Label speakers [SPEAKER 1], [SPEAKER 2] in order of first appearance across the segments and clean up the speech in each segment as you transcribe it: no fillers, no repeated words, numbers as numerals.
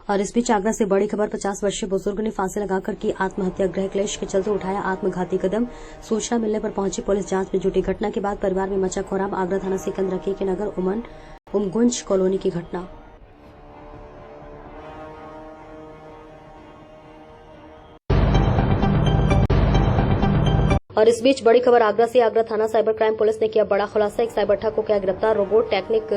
[SPEAKER 1] और इस बीच आगरा से बड़ी खबर, 50 वर्षीय बुजुर्ग ने फांसी लगाकर की आत्महत्या। गृह क्लेश के चलते उठाया आत्मघाती कदम। सूचना मिलने पर पहुंची पुलिस जांच में जुटी। घटना के बाद परिवार में मचा कोहराम। आगरा थाना सिकंदरा के नगर उमगुंज कॉलोनी की घटना। और इस बीच बड़ी खबर आगरा से। आगरा थाना साइबर क्राइम पुलिस ने किया बड़ा खुलासा। एक साइबर ठग को किया गिरफ्तार। रोबोट टेक्निक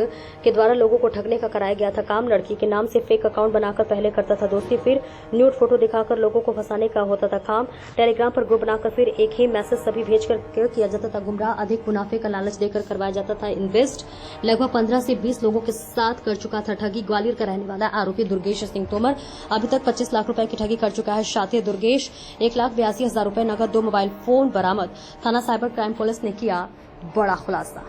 [SPEAKER 1] के द्वारा लोगों को ठगने का कराया गया था काम। लड़की के नाम से फेक अकाउंट बनाकर पहले करता था दोस्ती, फिर न्यूड फोटो दिखाकर लोगों को फंसाने का होता था काम। टेलीग्राम पर ग्रुप बनाकर फिर एक ही मैसेज सभी भेजकर किया जाता था गुमराह। अधिक मुनाफे का लालच देकर करवाया जाता था इन्वेस्ट। लगभग 15 से 20 लोगों के साथ कर चुका था ठगी। ग्वालियर का रहने वाला आरोपी दुर्गेश सिंह तोमर अभी तक 25 लाख रुपए की ठगी कर चुका है। शातिर दुर्गेश 1,82,000 रुपए नगद, 2 मोबाइल फोन बरामद। थाना साइबर क्राइम पुलिस ने किया बड़ा खुलासा।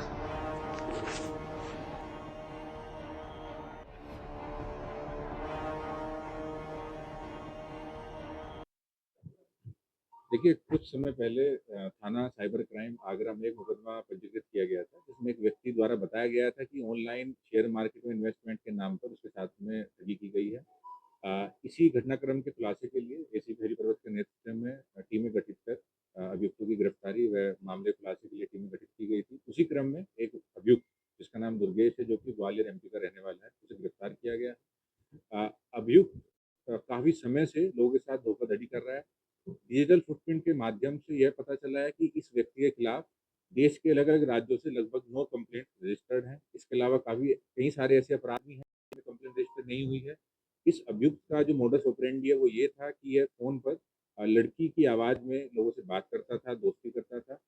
[SPEAKER 2] देखिए, कुछ समय पहले थाना साइबर क्राइम आगरा में एक मुकदमा पंजीकृत किया गया था, जिसमें एक व्यक्ति द्वारा बताया गया था कि ऑनलाइन शेयर मार्केट में इन्वेस्टमेंट के नाम पर उसके साथ में ठगी की गई है। इसी घटनाक्रम के खुलासे के लिए एसीपी हरिपर्वत के नेतृत्व में टीमें गठित कर अभियुक्तों की गिरफ्तारी व मामले खुलासे के लिए टीमें गठित की गई थी। उसी क्रम में एक अभियुक्त जिसका नाम दुर्गेश है, जो कि ग्वालियर एमपी का रहने वाला है, उसे गिरफ्तार किया गया। अभियुक्त काफी समय से लोगों के साथ धोखाधड़ी कर रहा है। डिजिटल फुटप्रिंट के माध्यम से यह पता चला है कि इस व्यक्ति के खिलाफ देश के अलग अलग राज्यों से लगभग 9 कंप्लेंट रजिस्टर्ड हैं। इसके अलावा कई सारे ऐसे अपराध भी हैं जिनमें कंप्लेंट रजिस्टर नहीं हुई है। इस अभियुक्त का जो मोडस ऑपरेंडी है वो ये था कि यह फोन पर लड़की की आवाज में लोगों से बात करता था, दोस्ती करता था।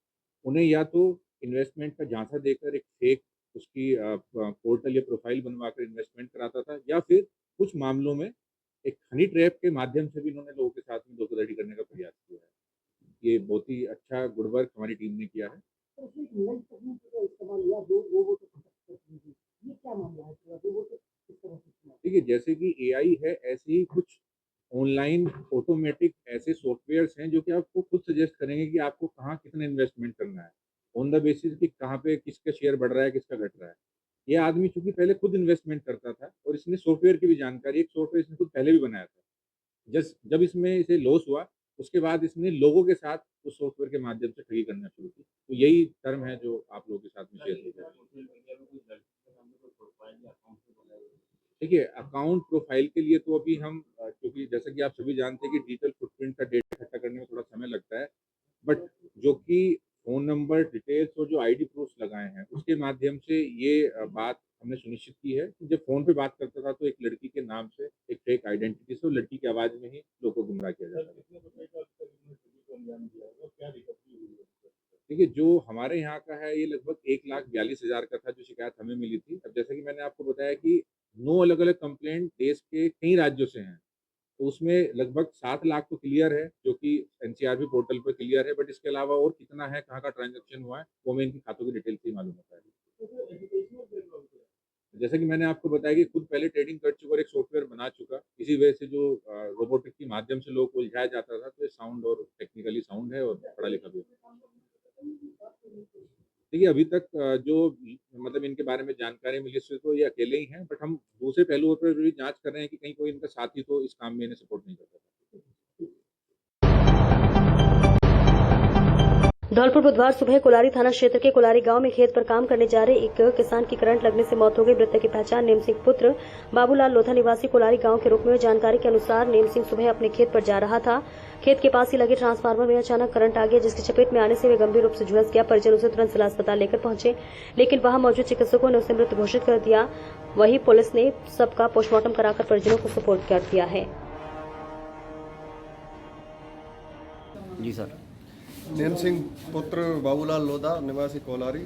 [SPEAKER 2] उन्हें या तो इन्वेस्टमेंट का झांसा देकर एक फेक उसकी पोर्टल या प्रोफाइल बनवाकर इन्वेस्टमेंट कराता था, या फिर कुछ मामलों में एक हनी ट्रैप के माध्यम से भी इन्होंने लोगों के साथ में धोखाधड़ी करने का प्रयास किया है। ये बहुत ही अच्छा गुड वर्क हमारी टीम ने किया है। देखिए, जैसे कि एआई है, ऐसे ही कुछ ऑनलाइन ऑटोमेटिक ऐसे सॉफ्टवेयर्स हैं जो कि आपको खुद सजेस्ट करेंगे कि आपको कहाँ कितना इन्वेस्टमेंट करना है, ऑन द बेसिस कि कहाँ पे किसका शेयर बढ़ रहा है, किसका घट रहा है। ये आदमी चूंकि पहले खुद इन्वेस्टमेंट करता था और इसने सॉफ्टवेयर की भी जानकारी, एक सॉफ्टवेयर इसने खुद पहले भी बनाया था। जब इसमें इसे लॉस हुआ, उसके बाद इसने लोगों के साथ उस सॉफ्टवेयर के माध्यम से ठगी करना शुरू की। तो यही टर्म है जो आप लोगों के साथ में शेयर किया जाए। देखिए, अकाउंट प्रोफाइल के लिए तो अभी हम क्योंकि जैसा कि आप सभी जानते हैं कि डिजिटल फुटप्रिंट का डेटा इकट्ठा करने में थोड़ा समय लगता है, बट जो कि फ़ोन नंबर डिटेल्स और जो आईडी प्रूफ्स लगाए हैं, उसके माध्यम से ये बात हमने सुनिश्चित की है कि जब फ़ोन पे बात करता था तो एक लड़की के नाम से, एक फेक आइडेंटिटी से, लड़की की आवाज़ में ही लोगों को गुमराह किया जाता था। देखिए, जो हमारे यहाँ का है ये लगभग 1,42,000 का था, जो शिकायत हमें मिली थी। अब जैसा कि मैंने आपको बताया कि 9 अलग-अलग कंप्लेंट देश के कई राज्यों से हैं, तो उसमें लगभग 7 लाख तो क्लियर है, जो कि एनसीआरबी पोर्टल पर क्लियर है, बट इसके अलावा और कितना है, कहाँ का ट्रांजैक्शन हुआ है, वो हमें इनकी खातों की डिटेल से ही मालूम होता है। जैसा कि मैंने आपको बताया कि खुद पहले ट्रेडिंग कर चुका और एक सॉफ्टवेयर बना चुका, इसी वजह से जो रोबोटिक के माध्यम से लोगों को उलझाया जाता था, तो ये साउंड और टेक्निकली साउंड है और पढ़ा लिखा भी है। देखिए, अभी तक जो मतलब इनके बारे में जानकारी मिली उससे तो ये अकेले ही हैं, बट हम दूसरे पहलुओं पर भी जांच कर रहे हैं कि कहीं कोई इनका साथी तो इस काम में इन्हें सपोर्ट नहीं करता था।
[SPEAKER 1] धौलपुर बुधवार सुबह कोलारी थाना क्षेत्र के कोलारी गांव में खेत पर काम करने जा रहे एक किसान की करंट लगने से मौत हो गई। मृतक की पहचान नेम सिंह पुत्र बाबूलाल लोधा निवासी कोलारी गांव के रूप में। जानकारी के अनुसार नेम सिंह सुबह अपने खेत पर जा रहा था। खेत के पास ही लगे ट्रांसफार्मर में अचानक करंट आ गया, जिसकी चपेट में आने से वे गंभीर रूप से झुलस गया। परिजन उसे तुरंत जिला अस्पताल लेकर पहुंचे, लेकिन वहां मौजूद चिकित्सकों ने उसे मृत घोषित कर दिया। वहीं पुलिस ने सबका पोस्टमार्टम कराकर परिजनों को सुपुर्द कर दिया है।
[SPEAKER 3] जी सर।
[SPEAKER 4] नेम सिंह पुत्र बाबूलाल लोधा निवासी कोलारी,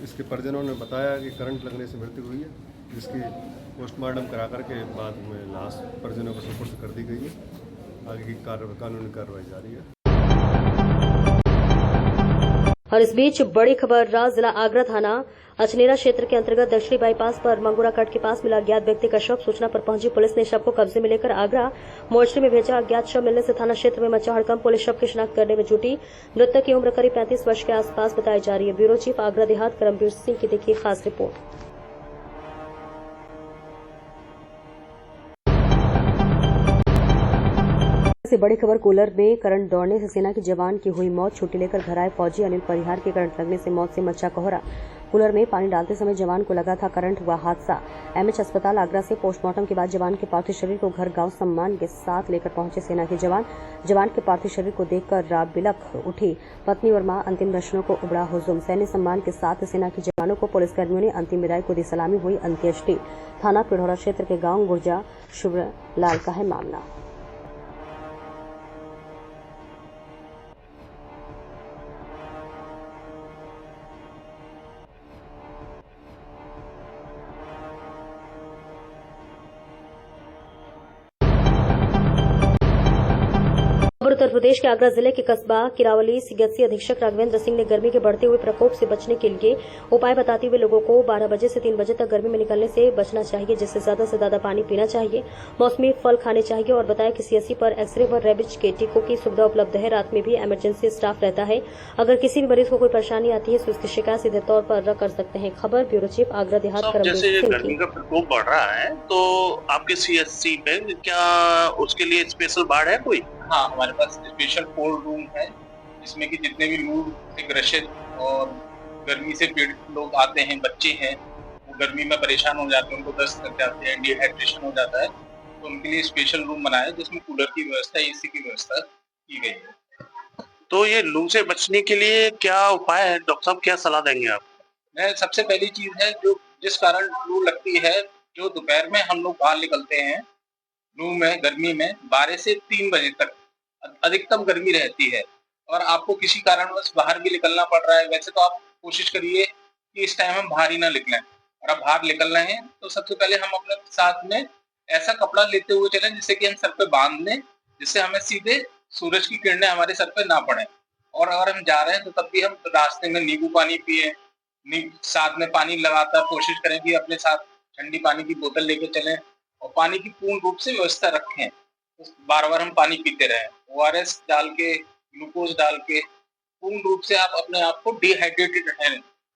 [SPEAKER 4] इसके परिजनों ने बताया कि करंट लगने से मृत्यु हुई है, जिसकी पोस्टमार्टम करा करके बाद में लाश परिजनों को सुपुर्द कर दी गई है। आगे की कानूनी कार्रवाई जारी है।
[SPEAKER 1] और इस बीच बड़ी खबर, जिला आगरा थाना अचनेरा क्षेत्र के अंतर्गत दक्षिणी बाईपास पर मंगूरा कट के पास मिला अज्ञात व्यक्ति का शव। सूचना पर पहुंची पुलिस ने शव को कब्जे में लेकर आगरा मोर्चरी में भेजा। अज्ञात शव मिलने से थाना क्षेत्र में मचा हड़कंप। पुलिस शव की शिनाख्त करने में जुटी। मृतक की उम्र करीब 35 वर्ष के आसपास बताई जा रही है। ब्यूरो चीफ आगरा देहात करमबीर सिंह की देखिए खास रिपोर्ट। से बड़ी खबर, कूलर में करंट दौड़ने से सेना के जवान की हुई मौत। छुट्टी लेकर घर आए फौजी अनिल परिहार के करंट लगने से मौत से मचा कोहरा। कूलर में पानी डालते समय जवान को लगा था करंट, हुआ हादसा। एमएच अस्पताल आगरा से पोस्टमार्टम के बाद जवान के पार्थिव शरीर को घर गांव सम्मान के साथ लेकर पहुंचे सेना के जवान। जवान के पार्थिव शरीर को देखकर रात बिलख उठी पत्नी और मां। अंतिम दर्शनों को उबड़ा हुजुम। सैन्य सम्मान के साथ सेना के जवानों को पुलिसकर्मियों ने अंतिम विदाई को दी सलामी। हुई अंत्येष्टि। थाना पिढौरा क्षेत्र के गांव गुर्जा शुभ लाल का है मामला। उत्तर प्रदेश के आगरा जिले के कस्बा किरावली सीएचसी अधीक्षक राघवेंद्र सिंह ने गर्मी के बढ़ते हुए प्रकोप से बचने के लिए उपाय बताते हुए लोगों को 12 बजे से 3 बजे तक गर्मी में निकलने से बचना चाहिए, जिससे ज्यादा से ज्यादा पानी पीना चाहिए, मौसमी फल खाने चाहिए। और बताया कि सीएचसी पर एक्सरे व रेबीज के टीकों की सुविधा उपलब्ध है। रात में भी इमरजेंसी स्टाफ रहता है। अगर किसी भी मरीज को कोई परेशानी आती है तो उसकी शिकायत सीधे तौर पर कर सकते हैं। खबर ब्यूरो चीफ आगरा देहात करमजीत सिंह की।
[SPEAKER 5] गर्मी का प्रकोप बढ़ रहा है तो आपके सीएचसी पे क्या उसके लिए स्पेशल वार्ड है कोई?
[SPEAKER 6] हाँ, हमारे पास स्पेशल कोल्ड रूम है जिसमें कि जितने भी लू से ग्रसित और गर्मी से पीड़ित लोग आते हैं, बच्चे हैं, वो गर्मी में परेशान हो जाते हैं, उनको दस्त लग जाते हैं, डिहाइड्रेशन हो जाता है, तो उनके लिए स्पेशल रूम बनाया है जिसमें कूलर की व्यवस्था, एसी की व्यवस्था की गई है।
[SPEAKER 5] तो ये लू से बचने के लिए क्या उपाय है डॉक्टर साहब, क्या सलाह देंगे आप?
[SPEAKER 6] मैं सबसे पहली चीज है जो जिस कारण लू लगती है, जो दोपहर में हम लोग बाहर निकलते हैं लू में, गर्मी में 12 से 3 बजे तक अधिकतम गर्मी रहती है और आपको किसी कारणवश बाहर भी निकलना पड़ रहा है, वैसे तो आप कोशिश करिए कि इस टाइम हम बाहर ही ना निकलें। और अब बाहर निकलना है तो सबसे पहले हम अपने साथ में ऐसा कपड़ा लेते हुए चलें जिससे कि हम सर पे बांध लें, जिससे हमें सीधे सूरज की किरणें हमारे सर पे ना पड़े। और अगर हम जा रहे हैं तो तब भी हम रास्ते में नींबू पानी पिए, साथ में पानी लगातार कोशिश करें कि अपने साथ ठंडी पानी की बोतल लेके चलें और पानी की पूर्ण रूप से व्यवस्था रखें। बार बार हम पानी पीते रहें, ORS डाल के, ग्लूकोज डाल के, पूर्ण रूप से आप अपने आप को डिहाइड्रेटेड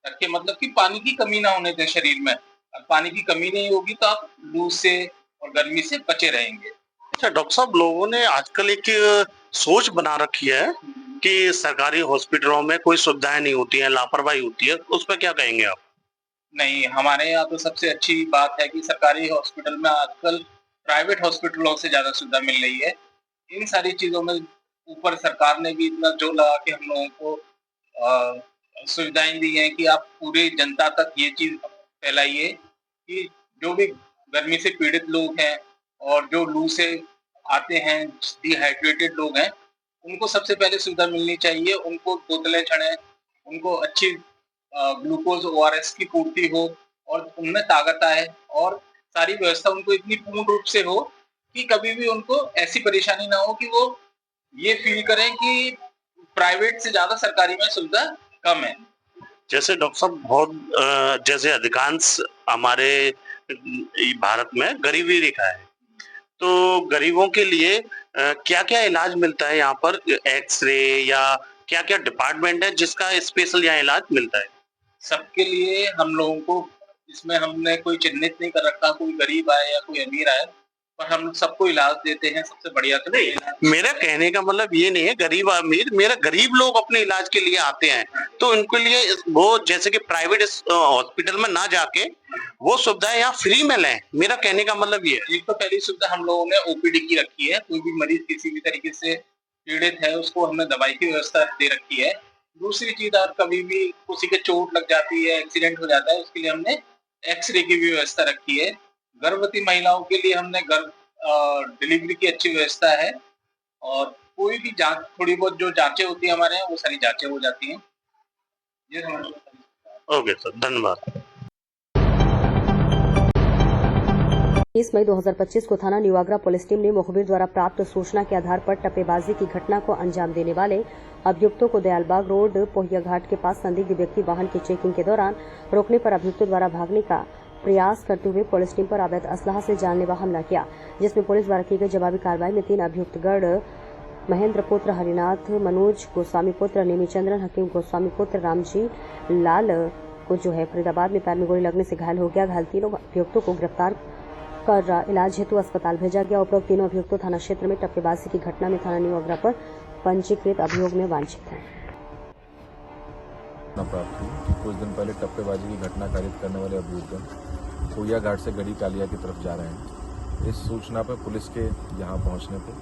[SPEAKER 6] रखें, मतलब कि पानी की कमी ना होने दें शरीर में। अब पानी की कमी नहीं होगी तो आप लू से और गर्मी से बचे रहेंगे।
[SPEAKER 5] अच्छा डॉक्टर साहब, लोगों ने आजकल एक सोच बना रखी है कि सरकारी हॉस्पिटलों में कोई सुविधाएं नहीं होती है, लापरवाही होती है, उस पर क्या कहेंगे आप?
[SPEAKER 6] नहीं, हमारे यहाँ तो सबसे अच्छी बात है कि सरकारी हॉस्पिटल में आजकल प्राइवेट हॉस्पिटलों से ज्यादा सुविधा मिल रही है। इन सारी चीजों में ऊपर सरकार ने भी इतना जोर लगा के हम लोगों को सुविधाएं दी हैं कि आप पूरी जनता तक ये चीज फैलाइए कि जो भी गर्मी से पीड़ित लोग हैं और जो लू से आते हैं, डिहाइड्रेटेड लोग हैं, उनको सबसे पहले सुविधा मिलनी चाहिए। उनको बोतलें चढ़े, उनको अच्छी ग्लूकोज ORS की पूर्ति हो और उनमें ताकत आए और सारी व्यवस्था उनको इतनी पूर्ण रूप से हो कि कभी भी उनको ऐसी परेशानी ना हो कि वो ये फील करें कि प्राइवेट से ज्यादा सरकारी में सुविधा कम है।
[SPEAKER 5] जैसे डॉक्टर साहब बहुत जैसे अधिकांश हमारे भारत में गरीबी रेखा है, तो गरीबों के लिए क्या क्या इलाज मिलता है यहाँ पर? एक्सरे या क्या क्या डिपार्टमेंट है जिसका स्पेशल यहाँ इलाज मिलता है?
[SPEAKER 6] सबके लिए हम लोगों को इसमें हमने कोई चिन्हित नहीं कर रखा, कोई गरीब आए या कोई अमीर आए, पर हम सबको इलाज देते हैं। सबसे बढ़िया तो नहीं,
[SPEAKER 5] मेरा कहने का मतलब ये नहीं है गरीब अमीर, मेरा गरीब लोग अपने इलाज के लिए आते हैं तो उनके लिए वो जैसे कि प्राइवेट हॉस्पिटल में ना जाके वो सुविधाएं यहाँ फ्री में लें, मेरा कहने का मतलब ये है।
[SPEAKER 6] एक तो पहली सुविधा हम लोगों ने OPD की रखी है, कोई भी मरीज किसी भी तरीके से पीड़ित है उसको हमने दवाई की व्यवस्था दे रखी है। दूसरी चीज, अगर कभी भी किसी के चोट लग जाती है, एक्सीडेंट हो जाता है, उसके लिए हमने एक्सरे की भी व्यवस्था रखी है। गर्भवती महिलाओं के लिए हमने डिलीवरी की अच्छी व्यवस्था है और कोई भी जांच, थोड़ी बहुत जो जांचें होती है हमारे यहाँ, वो सारी जांचें हो जाती हैं। ये
[SPEAKER 5] ओके सर, धन्यवाद।
[SPEAKER 1] 30 मई 2025 को थाना न्यू आगरा पुलिस टीम ने मुखबिर द्वारा प्राप्त सूचना के आधार पर टप्पेबाजी की घटना को अंजाम देने वाले अभियुक्तों को दयालबाग रोड पोहिया घाट के पास संदिग्ध व्यक्ति वाहन की चेकिंग के दौरान रोकने पर अभियुक्तों द्वारा भागने का प्रयास करते हुए पुलिस टीम पर अवैध असलाह से जानलेवा हमला किया, जिसमें पुलिस द्वारा की गई जवाबी कार्रवाई में 3 अभियुक्त गढ़ महेंद्र पुत्र हरिनाथ, मनोज गोस्वामी पुत्र नेमीचंद्रन, हकीम गोस्वामी पुत्र रामजी लाल को फरीदाबाद में पैर में गोली लगने से घायल हो गया। घायल तीनों अभियुक्तों को गिरफ्तार कर इलाज हेतु अस्पताल भेजा गया। उपरोक्त तीनों अभियुक्तों थाना क्षेत्र में टप्पेबाजी की घटना में थाना न्यू आगरा पर पंजीकृत अभियोग में वांछित है।
[SPEAKER 7] प्राप्त हुई कि कुछ दिन पहले टप्पेबाजी की घटना कारित करने वाले अभियुक्त खोया घाट से गढ़ी कालिया की तरफ जा रहे हैं। इस सूचना पर पुलिस के यहां पहुंचने पर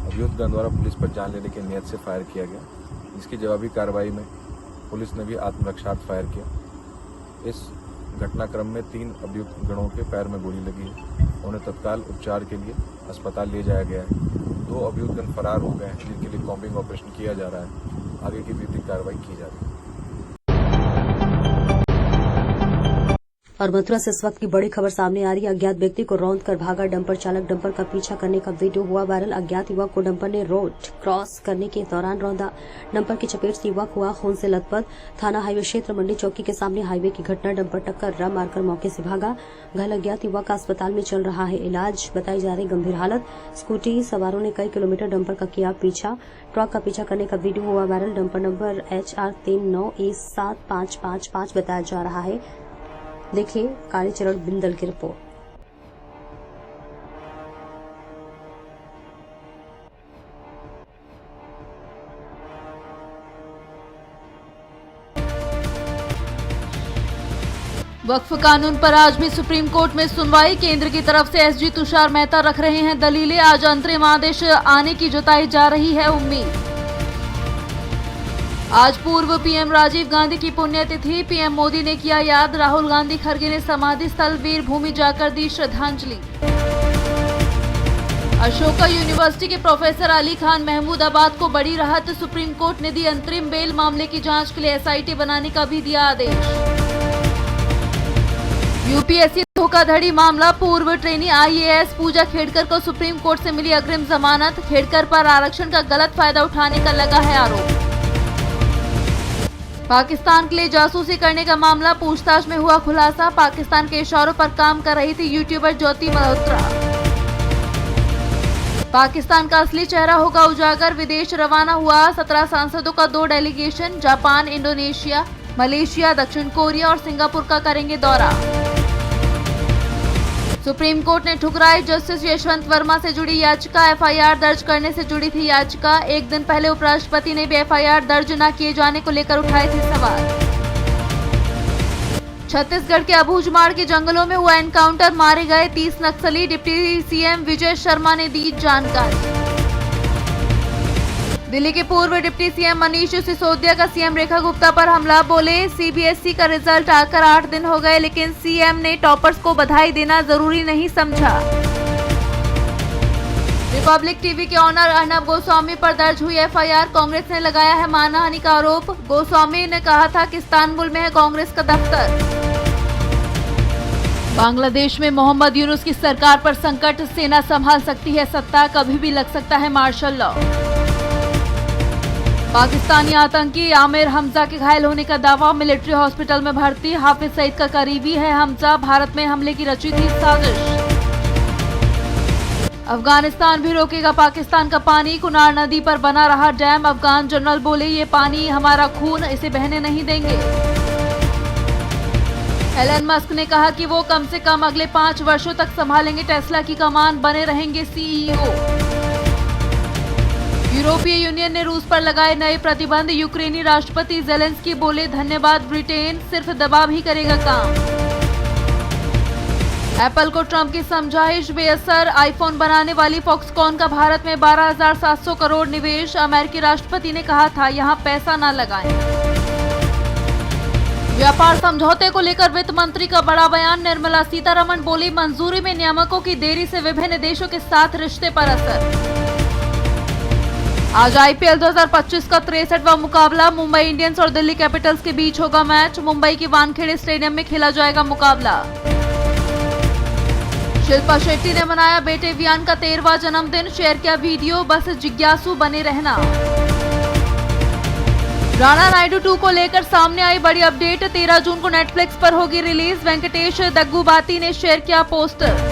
[SPEAKER 7] अभियुक्तगण द्वारा पुलिस पर जान लेने की नियत से फायर किया गया। इसकी जवाबी कार्रवाई में पुलिस ने भी आत्मरक्षार्थ फायर किया। इस घटनाक्रम में 3 अभियुक्त गणों के पैर में गोली लगी है। उन्हें तत्काल उपचार के लिए अस्पताल ले जाया गया है। 2 अभियुक्तगण फरार हो गए हैं, जिनके लिए कॉम्बिंग ऑपरेशन किया जा रहा है। आगे की विधिक कार्रवाई की जा रही है।
[SPEAKER 1] और मथुरा से इस वक्त की बड़ी खबर सामने आ रही है। अज्ञात व्यक्ति को रौंद कर भागा डंपर चालक। डंपर का पीछा करने का वीडियो हुआ वायरल। अज्ञात युवक को डंपर ने रोड क्रॉस करने के दौरान रौंदा। डंपर की चपेट से युवक हुआ खून से लथपथ। थाना हाईवे क्षेत्र मंडी चौकी के सामने हाईवे की घटना। डंपर टक्कर रम मारकर मौके से भागा। घायल अज्ञात युवक का अस्पताल में चल रहा है इलाज। बताई जा रही गंभीर हालत। स्कूटी सवारों ने कई किलोमीटर डंपर का किया पीछा। ट्रक का पीछा करने का वीडियो हुआ viral. Dumper number HR 39E7555 बताया जा रहा है। देखिए कालीचरण बिंदल की रिपोर्ट।
[SPEAKER 8] वक्फ कानून पर आज भी सुप्रीम कोर्ट में सुनवाई। केंद्र की तरफ से SG तुषार मेहता रख रहे हैं दलीलें। आज अंतरिम आदेश आने की जताई जा रही है उम्मीद। आज पूर्व PM राजीव गांधी की पुण्यतिथि। PM मोदी ने किया याद। राहुल गांधी खड़गे ने समाधि स्थल वीर भूमि जाकर दी श्रद्धांजलि। अशोका यूनिवर्सिटी के प्रोफेसर अली खान महमूदाबाद को बड़ी राहत। सुप्रीम कोर्ट ने दी अंतरिम बेल। मामले की जांच के लिए SIT बनाने का भी दिया आदेश। UPSC धोखाधड़ी मामला। पूर्व ट्रेनी IAS पूजा खेड़कर को सुप्रीम कोर्ट से मिली अग्रिम जमानत। खेड़कर पर आरक्षण का गलत फायदा उठाने का लगा है आरोप। पाकिस्तान के लिए जासूसी करने का मामला। पूछताछ में हुआ खुलासा। पाकिस्तान के इशारों पर काम कर रही थी यूट्यूबर ज्योति मल्होत्रा। पाकिस्तान का असली चेहरा होगा उजागर। विदेश रवाना हुआ 17 सांसदों का 2 डेलीगेशन। जापान, इंडोनेशिया, मलेशिया, दक्षिण कोरिया और सिंगापुर का करेंगे दौरा। सुप्रीम कोर्ट ने ठुकराई जस्टिस यशवंत वर्मा से जुड़ी याचिका। FIR दर्ज करने से जुड़ी थी याचिका। एक दिन पहले उपराष्ट्रपति ने भी FIR दर्ज न किए जाने को लेकर उठाए थे सवाल। छत्तीसगढ़ के अबूझमाड़ के जंगलों में हुआ एनकाउंटर। मारे गए 30 नक्सली। डिप्टी CM विजय शर्मा ने दी जानकारी। दिल्ली के पूर्व डिप्टी CM मनीष सिसोदिया का CM रेखा गुप्ता पर हमला। बोले CBSE का रिजल्ट आकर 8 दिन हो गए, लेकिन CM ने टॉपर्स को बधाई देना जरूरी नहीं समझा। रिपब्लिक टीवी के ऑनर अर्नब गोस्वामी पर दर्ज हुई FIR। कांग्रेस ने लगाया है मानहानि का आरोप। गोस्वामी ने कहा था कि इस्तांबुल में है कांग्रेस का दफ्तर। बांग्लादेश में मोहम्मद यूनुस की सरकार पर संकट। सेना संभाल सकती है सत्ता, कभी भी लग सकता है मार्शल लॉ। पाकिस्तानी आतंकी आमिर हमजा के घायल होने का दावा। मिलिट्री हॉस्पिटल में भर्ती। हाफिज सईद का करीबी है हमजा। भारत में हमले की रची थी साजिश। अफगानिस्तान भी रोकेगा पाकिस्तान का पानी। कुनार नदी पर बना रहा डैम। अफगान जनरल बोले ये पानी हमारा खून, इसे बहने नहीं देंगे। एलन मस्क ने कहा कि वो कम से कम अगले 5 वर्षों तक संभालेंगे टेस्ला की कमान, बने रहेंगे CEO। यूरोपीय यूनियन ने रूस पर लगाए नए प्रतिबंध। यूक्रेनी राष्ट्रपति जेलेंस्की बोले धन्यवाद ब्रिटेन, सिर्फ दबाव ही करेगा काम। एप्पल को ट्रंप की समझाइश बेअसर। आईफोन बनाने वाली फॉक्सकॉन का भारत में 12,700 करोड़ निवेश। अमेरिकी राष्ट्रपति ने कहा था यहां पैसा न लगाएं। व्यापार समझौते को लेकर वित्त मंत्री का बड़ा बयान। निर्मला सीतारमण बोली मंजूरी में नियामकों की देरी से विभिन्न देशों के साथ रिश्ते पर असर। आज IPL 2025 का 63वां मुकाबला। मुंबई इंडियंस और दिल्ली कैपिटल्स के बीच होगा मैच। मुंबई के वानखेड़े स्टेडियम में खेला जाएगा मुकाबला। शिल्पा शेट्टी ने मनाया बेटे वियान का 13वां जन्मदिन। शेयर किया वीडियो। बस जिज्ञासु बने रहना। राणा नायडू 2 को लेकर सामने आई बड़ी अपडेट। 13 जून को नेटफ्लिक्स पर होगी रिलीज। वेंकटेश दग्गुबाती ने शेयर किया पोस्टर।